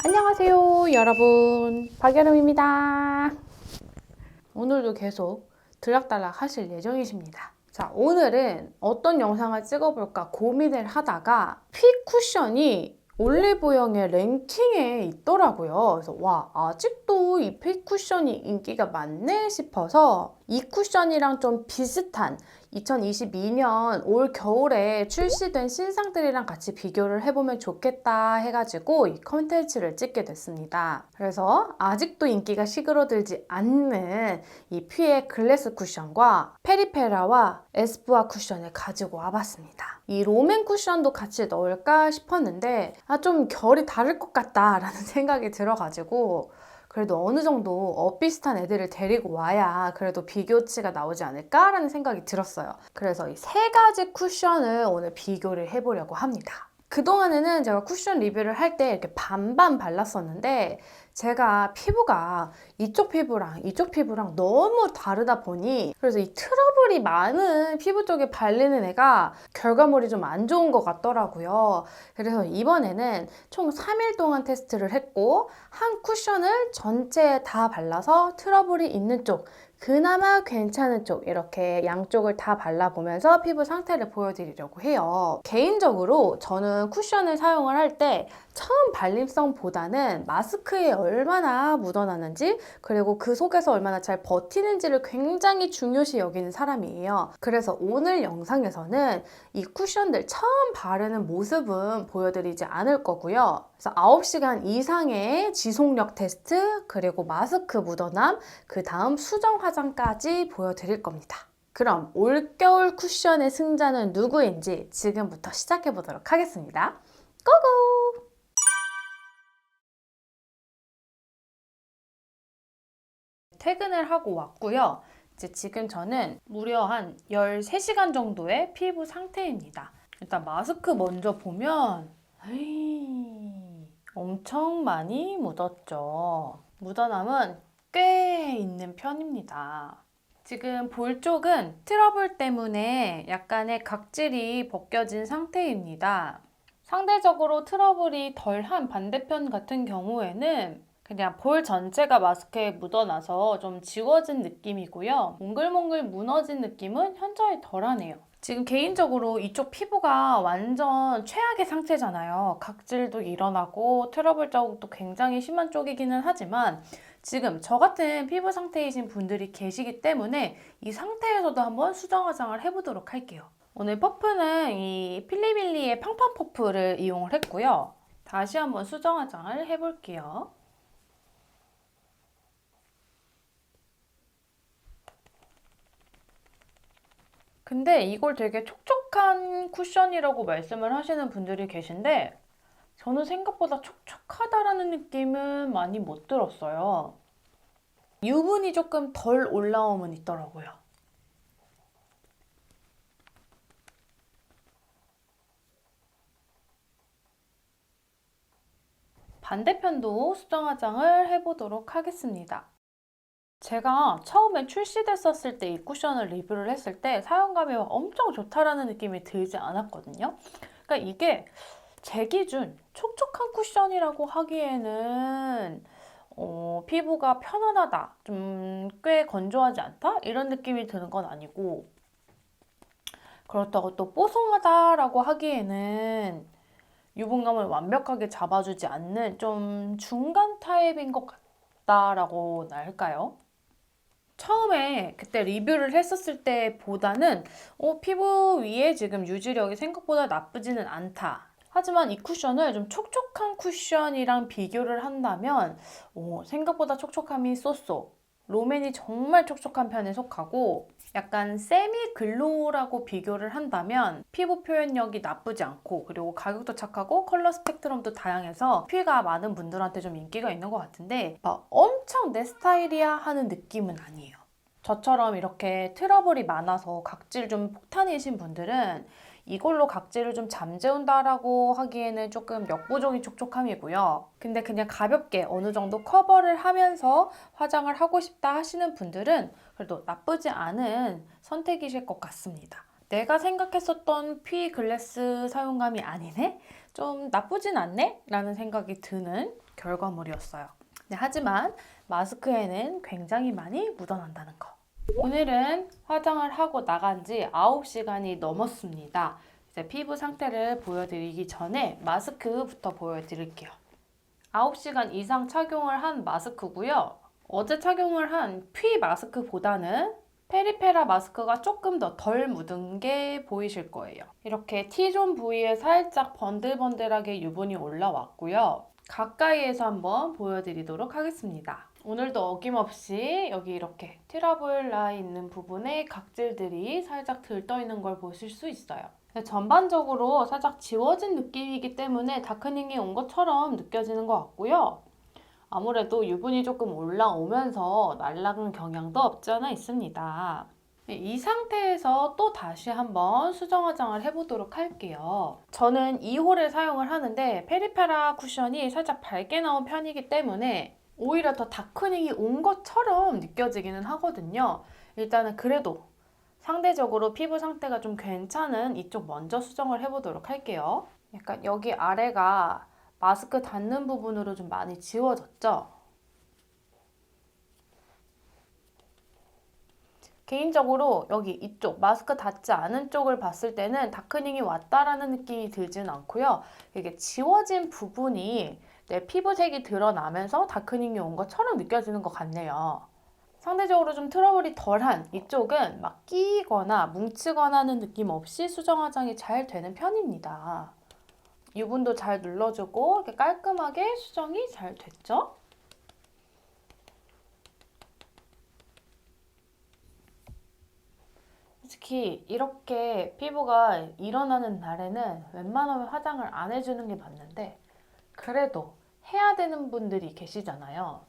안녕하세요 여러분, 박여름입니다. 오늘도 계속 들락달락 하실 예정이십니다. 자, 오늘은 어떤 영상을 찍어볼까 고민을 하다가 피 쿠션이 올리브영의 랭킹에 있더라고요. 그래서 와, 아직도 이 피 쿠션이 인기가 많네 싶어서 이 쿠션이랑 좀 비슷한 2022년 올 겨울에 출시된 신상들이랑 같이 비교를 해보면 좋겠다 해가지고 이 컨텐츠를 찍게 됐습니다. 그래서 아직도 인기가 시그러들지 않는 이 피의 글래스 쿠션과 페리페라와 에스쁘아 쿠션을 가지고 와봤습니다. 이 롬앤 쿠션도 같이 넣을까 싶었는데 좀 결이 다를 것 같다라는 생각이 들어가지고 그래도 어느 정도 비슷한 애들을 데리고 와야 그래도 비교치가 나오지 않을까라는 생각이 들었어요. 그래서 이 세 가지 쿠션을 오늘 비교를 해보려고 합니다. 그동안에는 제가 쿠션 리뷰를 할 때 이렇게 반반 발랐었는데 제가 피부가 이쪽 피부랑 너무 다르다 보니 그래서 이 트러블이 많은 피부 쪽에 바르는 애가 결과물이 좀 안 좋은 것 같더라고요. 그래서 이번에는 총 3일 동안 테스트를 했고 한 쿠션을 전체에 다 발라서 트러블이 있는 쪽, 그나마 괜찮은 쪽 이렇게 양쪽을 다 발라보면서 피부 상태를 보여드리려고 해요. 개인적으로 저는 쿠션을 사용을 할 때 처음 발림성보다는 마스크에 얼마나 묻어나는지 그리고 그 속에서 얼마나 잘 버티는지를 굉장히 중요시 여기는 사람이에요. 그래서 오늘 영상에서는 이 쿠션들 처음 바르는 모습은 보여드리지 않을 거고요. 그래서 9시간 이상의 지속력 테스트 그리고 마스크 묻어남 그 다음 수정 화장까지 보여드릴 겁니다. 그럼 올겨울 쿠션의 승자는 누구인지 지금부터 시작해 보도록 하겠습니다. 고고! 퇴근을 하고 왔고요. 이제 지금 저는 무려 한 13시간 정도의 피부 상태입니다. 일단 마스크 먼저 보면 엄청 많이 묻었죠. 묻어남은 꽤 있는 편입니다. 지금 볼 쪽은 트러블 때문에 약간의 각질이 벗겨진 상태입니다. 상대적으로 트러블이 덜한 반대편 같은 경우에는 그냥 볼 전체가 마스크에 묻어나서 좀 지워진 느낌이고요. 몽글몽글 무너진 느낌은 현저히 덜하네요. 지금 개인적으로 이쪽 피부가 완전 최악의 상태잖아요. 각질도 일어나고 트러블 자국도 굉장히 심한 쪽이기는 하지만 지금 저 같은 피부 상태이신 분들이 계시기 때문에 이 상태에서도 한번 수정 화장을 해보도록 할게요. 오늘 퍼프는 이 필리밀리의 팡팡 퍼프를 이용을 했고요. 다시 한번 수정 화장을 해볼게요. 근데 이걸 되게 촉촉한 쿠션이라고 말씀을 하시는 분들이 계신데 저는 생각보다 촉촉하다라는 느낌은 많이 못 들었어요. 유분이 조금 덜 올라옴은 있더라고요. 반대편도 수정 화장을 해보도록 하겠습니다. 제가 처음에 출시됐었을 때 이 쿠션을 리뷰를 했을 때 사용감이 엄청 좋다라는 느낌이 들지 않았거든요. 그러니까 이게 제 기준 촉촉한 쿠션이라고 하기에는 피부가 편안하다, 좀 꽤 건조하지 않다? 이런 느낌이 드는 건 아니고 그렇다고 또 뽀송하다라고 하기에는 유분감을 완벽하게 잡아주지 않는 좀 중간 타입인 것 같다라고 할까요? 처음에 그때 리뷰를 했었을 때보다는 피부 위에 지금 유지력이 생각보다 나쁘지는 않다. 하지만 이 쿠션을 좀 촉촉한 쿠션이랑 비교를 한다면 생각보다 촉촉함이 쏘쏘. 롬앤이 정말 촉촉한 편에 속하고 약간 세미 글로우라고 비교를 한다면 피부 표현력이 나쁘지 않고 그리고 가격도 착하고 컬러 스펙트럼도 다양해서 피가 많은 분들한테 좀 인기가 있는 것 같은데 막 엄청 내 스타일이야 하는 느낌은 아니에요. 저처럼 이렇게 트러블이 많아서 각질 좀 폭탄이신 분들은 이걸로 각질을 좀 잠재운다라고 하기에는 조금 역부족인 촉촉함이고요. 근데 그냥 가볍게 어느 정도 커버를 하면서 화장을 하고 싶다 하시는 분들은 그래도 나쁘지 않은 선택이실 것 같습니다. 내가 생각했었던 피 글래스 사용감이 아니네? 좀 나쁘진 않네? 라는 생각이 드는 결과물이었어요. 네, 하지만 마스크에는 굉장히 많이 묻어난다는 거. 오늘은 화장을 하고 나간 지 9시간이 넘었습니다. 이제 피부 상태를 보여드리기 전에 마스크부터 보여드릴게요. 9시간 이상 착용을 한 마스크고요. 어제 착용을 한 피 마스크보다는 페리페라 마스크가 조금 더 덜 묻은 게 보이실 거예요. 이렇게 T존 부위에 살짝 번들번들하게 유분이 올라왔고요. 가까이에서 한번 보여드리도록 하겠습니다. 오늘도 어김없이 여기 이렇게 트러블 나 있는 부분에 각질들이 살짝 들떠 있는 걸 보실 수 있어요. 전반적으로 살짝 지워진 느낌이기 때문에 다크닝이 온 것처럼 느껴지는 것 같고요. 아무래도 유분이 조금 올라오면서 날아간 경향도 없지 않아 있습니다. 이 상태에서 또 다시 한번 수정 화장을 해보도록 할게요. 저는 2호를 사용을 하는데 페리페라 쿠션이 살짝 밝게 나온 편이기 때문에 오히려 더 다크닝이 온 것처럼 느껴지기는 하거든요. 일단은 그래도 상대적으로 피부 상태가 좀 괜찮은 이쪽 먼저 수정을 해보도록 할게요. 약간 여기 아래가 마스크 닿는 부분으로 좀 많이 지워졌죠? 개인적으로 여기 이쪽 마스크 닿지 않은 쪽을 봤을 때는 다크닝이 왔다라는 느낌이 들지는 않고요. 이게 지워진 부분이 내 피부색이 드러나면서 다크닝이 온 것처럼 느껴지는 것 같네요. 상대적으로 좀 트러블이 덜한 이쪽은 막 끼거나 뭉치거나 하는 느낌 없이 수정 화장이 잘 되는 편입니다. 유분도 잘 눌러주고 이렇게 깔끔하게 수정이 잘 됐죠? 솔직히 이렇게 피부가 일어나는 날에는 웬만하면 화장을 안 해주는 게 맞는데 그래도 해야 되는 분들이 계시잖아요.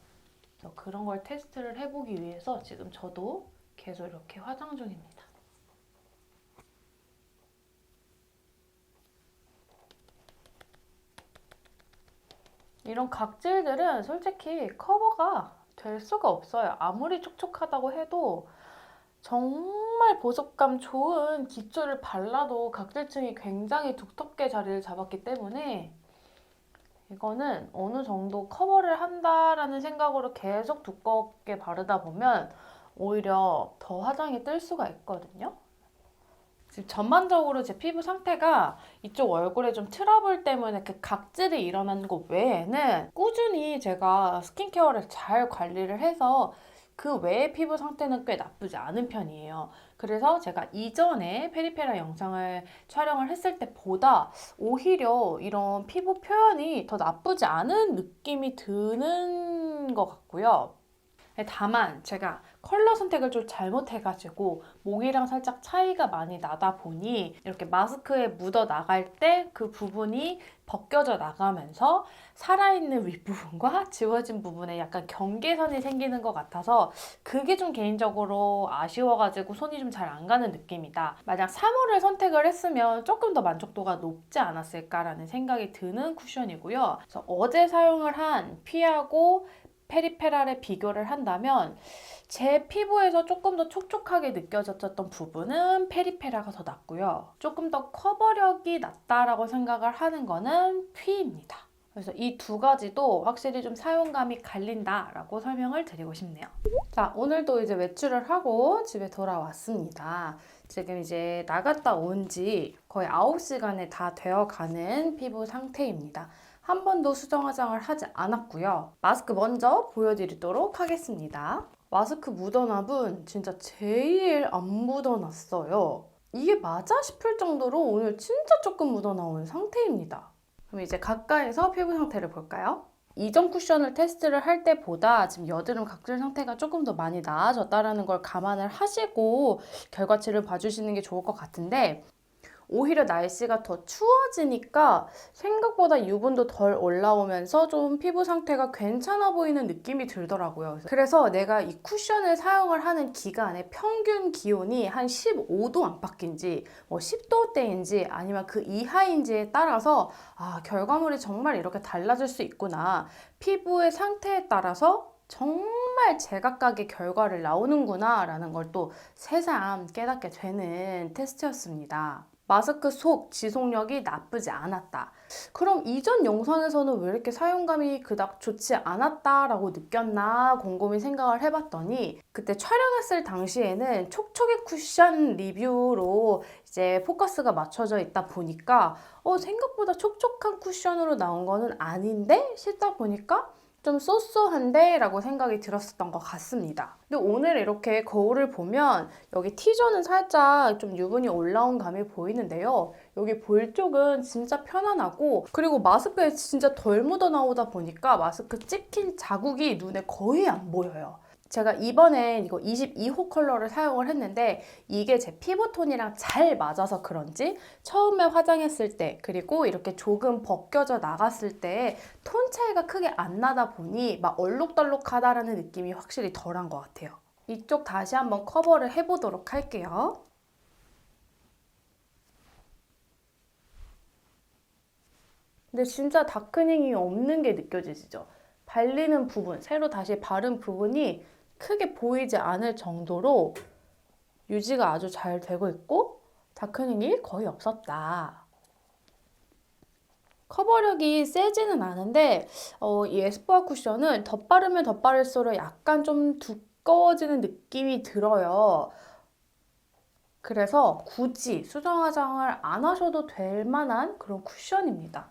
그래서 그런 걸 테스트를 해보기 위해서 지금 저도 계속 이렇게 화장 중입니다. 이런 각질들은 솔직히 커버가 될 수가 없어요. 아무리 촉촉하다고 해도 정말 보습감 좋은 기초를 발라도 각질층이 굉장히 두텁게 자리를 잡았기 때문에 이거는 어느 정도 커버를 한다라는 생각으로 계속 두껍게 바르다 보면 오히려 더 화장이 뜰 수가 있거든요. 지금 전반적으로 제 피부 상태가 이쪽 얼굴에 좀 트러블 때문에 그 각질이 일어나는 것 외에는 꾸준히 제가 스킨케어를 잘 관리를 해서 그 외의 피부 상태는 꽤 나쁘지 않은 편이에요. 그래서 제가 이전에 페리페라 영상을 촬영을 했을 때보다 오히려 이런 피부 표현이 더 나쁘지 않은 느낌이 드는 것 같고요. 다만 제가 컬러 선택을 좀 잘못해가지고 목이랑 살짝 차이가 많이 나다 보니 이렇게 마스크에 묻어 나갈 때 그 부분이 벗겨져 나가면서 살아있는 윗부분과 지워진 부분에 약간 경계선이 생기는 것 같아서 그게 좀 개인적으로 아쉬워가지고 손이 좀 잘 안 가는 느낌이다. 만약 3호를 선택을 했으면 조금 더 만족도가 높지 않았을까라는 생각이 드는 쿠션이고요. 그래서 어제 사용을 한 피하고 페리페랄에 비교를 한다면 제 피부에서 조금 더 촉촉하게 느껴졌던 부분은 페리페라가 더 낫고요. 조금 더 커버력이 낮다라고 생각을 하는 거는 피입니다. 그래서 이 두 가지도 확실히 좀 사용감이 갈린다라고 설명을 드리고 싶네요. 자, 오늘도 이제 외출을 하고 집에 돌아왔습니다. 지금 이제 나갔다 온 지 거의 9시간이 다 되어가는 피부 상태입니다. 한 번도 수정 화장을 하지 않았고요. 마스크 먼저 보여드리도록 하겠습니다. 마스크 묻어남은 진짜 제일 안 묻어났어요. 이게 맞아 싶을 정도로 오늘 진짜 조금 묻어나온 상태입니다. 그럼 이제 가까이서 피부 상태를 볼까요? 이전 쿠션을 테스트를 할 때보다 지금 여드름 각질 상태가 조금 더 많이 나아졌다는 걸 감안을 하시고 결과치를 봐주시는 게 좋을 것 같은데 오히려 날씨가 더 추워지니까 생각보다 유분도 덜 올라오면서 좀 피부 상태가 괜찮아 보이는 느낌이 들더라고요. 그래서 내가 이 쿠션을 사용을 하는 기간에 평균 기온이 한 15도 안팎인지 10도대인지 아니면 그 이하인지에 따라서 결과물이 정말 이렇게 달라질 수 있구나. 피부의 상태에 따라서 정말 제각각의 결과를 나오는구나 라는 걸 또 새삼 깨닫게 되는 테스트였습니다. 마스크 속 지속력이 나쁘지 않았다. 그럼 이전 영상에서는 왜 이렇게 사용감이 그닥 좋지 않았다라고 느꼈나 곰곰이 생각을 해봤더니 그때 촬영했을 당시에는 촉촉이 쿠션 리뷰로 이제 포커스가 맞춰져 있다 보니까 생각보다 촉촉한 쿠션으로 나온 거는 아닌데 싶다 보니까 좀 쏘쏘한데 라고 생각이 들었었던 것 같습니다. 근데 오늘 이렇게 거울을 보면 여기 T존은 살짝 좀 유분이 올라온 감이 보이는데요. 여기 볼 쪽은 진짜 편안하고 그리고 마스크에 진짜 덜 묻어 나오다 보니까 마스크 찍힌 자국이 눈에 거의 안 보여요. 제가 이번에 이거 22호 컬러를 사용을 했는데 이게 제 피부톤이랑 잘 맞아서 그런지 처음에 화장했을 때 그리고 이렇게 조금 벗겨져 나갔을 때 톤 차이가 크게 안 나다 보니 막 얼룩덜룩하다라는 느낌이 확실히 덜한 것 같아요. 이쪽 다시 한번 커버를 해보도록 할게요. 근데 진짜 다크닝이 없는 게 느껴지시죠? 발리는 부분, 새로 다시 바른 부분이 크게 보이지 않을 정도로 유지가 아주 잘 되고 있고 다크닝이 거의 없었다. 커버력이 세지는 않은데 이 에스쁘아 쿠션은 덧바르면 덧바를수록 약간 좀 두꺼워지는 느낌이 들어요. 그래서 굳이 수정 화장을 안 하셔도 될 만한 그런 쿠션입니다.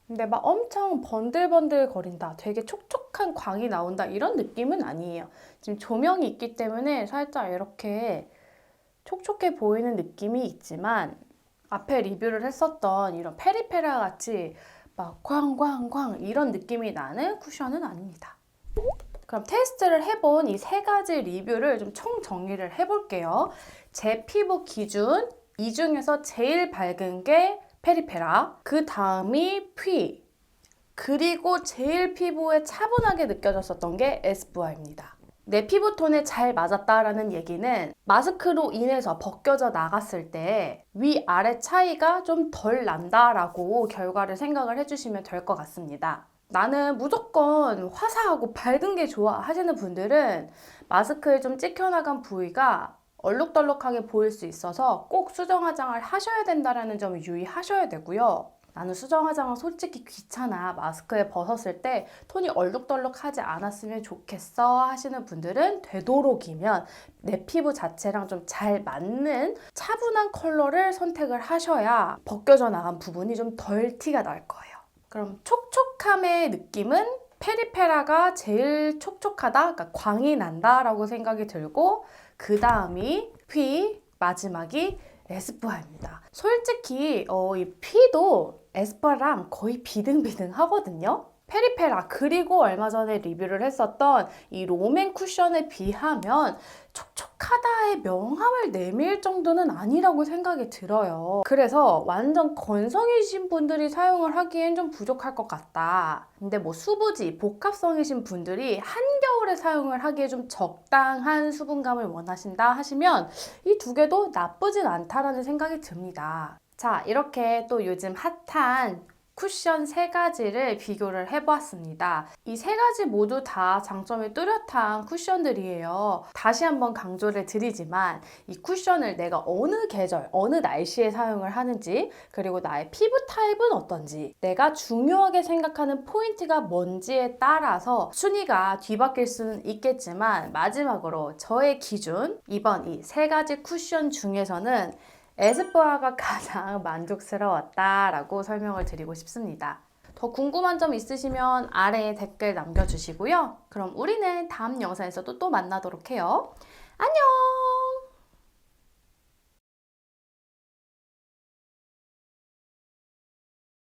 근데 막 엄청 번들번들 거린다, 되게 촉촉한 광이 나온다 이런 느낌은 아니에요. 지금 조명이 있기 때문에 살짝 이렇게 촉촉해 보이는 느낌이 있지만 앞에 리뷰를 했었던 이런 페리페라 같이 막 꽝꽝꽝 이런 느낌이 나는 쿠션은 아닙니다. 그럼 테스트를 해본 이 세 가지 리뷰를 좀 총 정리를 해볼게요. 제 피부 기준 이 중에서 제일 밝은 게 페리페라, 그 다음이 퓨, 그리고 제일 피부에 차분하게 느껴졌었던 게 에스쁘아입니다. 내 피부톤에 잘 맞았다라는 얘기는 마스크로 인해서 벗겨져 나갔을 때 위아래 차이가 좀 덜 난다라고 결과를 생각을 해주시면 될 것 같습니다. 나는 무조건 화사하고 밝은 게 좋아 하시는 분들은 마스크에 좀 찍혀나간 부위가 얼룩덜룩하게 보일 수 있어서 꼭 수정 화장을 하셔야 된다는 점을 유의하셔야 되고요. 나는 수정 화장은 솔직히 귀찮아, 마스크에 벗었을 때 톤이 얼룩덜룩하지 않았으면 좋겠어 하시는 분들은 되도록이면 내 피부 자체랑 좀 잘 맞는 차분한 컬러를 선택을 하셔야 벗겨져 나간 부분이 좀 덜 티가 날 거예요. 그럼 촉촉함의 느낌은 페리페라가 제일 촉촉하다, 그러니까 광이 난다라고 생각이 들고 그 다음이 퓨, 마지막이 에스쁘아입니다. 솔직히 이 퓨도 에스쁘아랑 거의 비등비등하거든요. 페리페라 그리고 얼마 전에 리뷰를 했었던 이 롬앤 쿠션에 비하면 촉촉하다의 명함을 내밀 정도는 아니라고 생각이 들어요. 그래서 완전 건성이신 분들이 사용을 하기엔 좀 부족할 것 같다. 근데 뭐 수부지, 복합성이신 분들이 한겨울에 사용을 하기에 좀 적당한 수분감을 원하신다 하시면 이 두 개도 나쁘진 않다라는 생각이 듭니다. 자, 이렇게 또 요즘 핫한 쿠션 세 가지를 비교를 해보았습니다. 이 세 가지 모두 다 장점이 뚜렷한 쿠션들이에요. 다시 한번 강조를 드리지만 이 쿠션을 내가 어느 계절, 어느 날씨에 사용을 하는지, 그리고 나의 피부 타입은 어떤지, 내가 중요하게 생각하는 포인트가 뭔지에 따라서 순위가 뒤바뀔 수는 있겠지만 마지막으로 저의 기준, 이번 이 세 가지 쿠션 중에서는 에스쁘아가 가장 만족스러웠다라고 설명을 드리고 싶습니다. 더 궁금한 점 있으시면 아래에 댓글 남겨주시고요. 그럼 우리는 다음 영상에서도 또 만나도록 해요. 안녕!